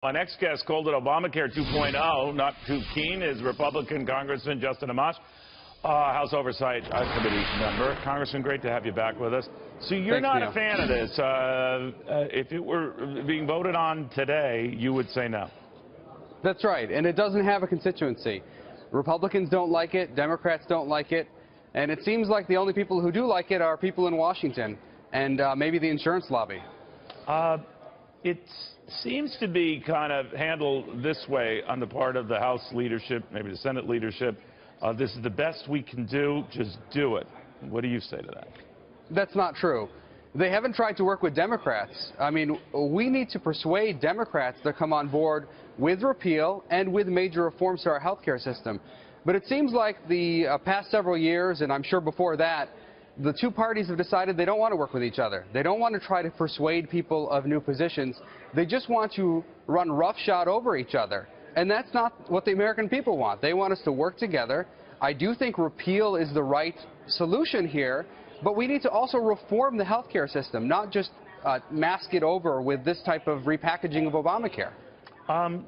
My next guest called it Obamacare 2.0. Not too keen is Republican Congressman Justin Amash, House Oversight Committee member. Congressman, great to have you back with us. So you're not a fan of this. If it were being voted on today, you would say no. That's right, and it doesn't have a constituency. Republicans don't like it, Democrats don't like it, and it seems like the only people who do like it are people in Washington and maybe the insurance lobby. It seems to be kind of handled this way on the part of the House leadership, maybe the Senate leadership. This is the best we can do, just do it. What do you say to that? That's not true. They haven't tried to work with Democrats. I mean, we need to persuade Democrats to come on board with repeal and with major reforms to our health care system. But it seems like the past several years, and I'm sure before that, the two parties have decided they don't want to work with each other. They don't want to try to persuade people of new positions. They just want to run roughshod over each other. And that's not what the American people want. They want us to work together. I do think repeal is the right solution here, but we need to also reform the health care system, not just mask it over with this type of repackaging of Obamacare.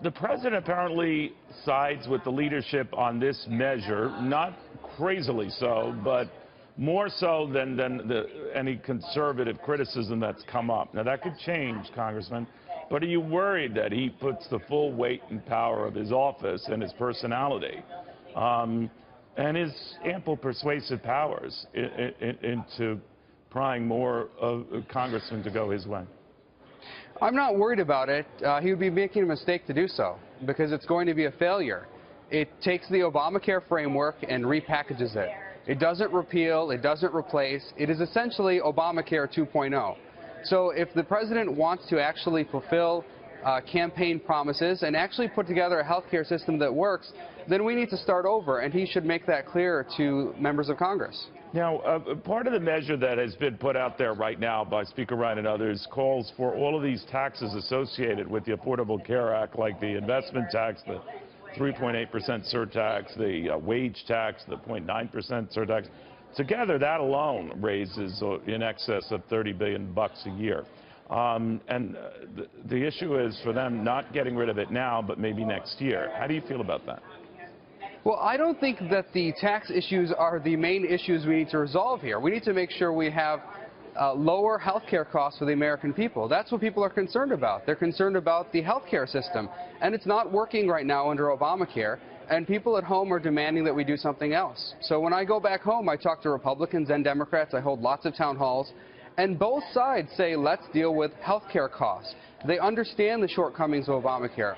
The president apparently sides with the leadership on this measure, not crazily so, but more so than any conservative criticism that's come up. Now, that could change, Congressman, but are you worried that he puts the full weight and power of his office and his personality and his ample persuasive powers into prying more of congressmen to go his way? I'm not worried about it. He would be making a mistake to do so because it's going to be a failure. It takes the Obamacare framework and repackages it. It doesn't repeal, it doesn't replace. It is essentially Obamacare 2.0. So if the president wants to actually fulfill campaign promises and actually put together a health care system that works, then we need to start over, and he should make that clear to members of Congress. Now, part of the measure that has been put out there right now by Speaker Ryan and others calls for all of these taxes associated with the Affordable Care Act, like the investment tax, the 3.8% surtax, the wage tax, the 0.9% surtax. Together, that alone raises in excess of $30 billion a year. The issue is for them not getting rid of it now, but maybe next year. How do you feel about that? Well, I don't think that the tax issues are the main issues we need to resolve here. We need to make sure we have lower health care costs for the American people. That's what people are concerned about. They're concerned about the health care system, and it's not working right now under Obamacare, and people at home are demanding that we do something else. So when I go back home, I talk to Republicans and Democrats. I hold lots of town halls, and both sides say, let's deal with health care costs. They understand the shortcomings of Obamacare.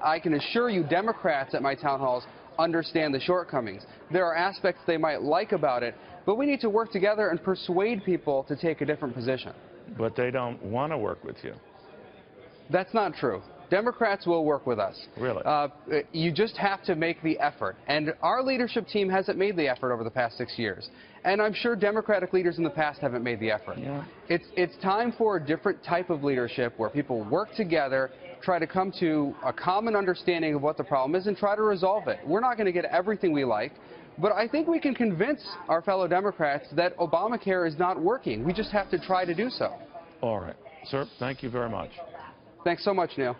I can assure you Democrats at my town halls understand the shortcomings. There are aspects they might like about it, but we need to work together and persuade people to take a different position. But they don't want to work with you. That's not true. Democrats will work with us. Really? You just have to make the effort. And our leadership team hasn't made the effort over the past 6 years. And I'm sure Democratic leaders in the past haven't made the effort. Yeah. It's time for a different type of leadership where people work together, try to come to a common understanding of what the problem is and try to resolve it. We're not going to get everything we like, but I think we can convince our fellow Democrats that Obamacare is not working. We just have to try to do so. All right. Sir, thank you very much. Thanks so much, Neil.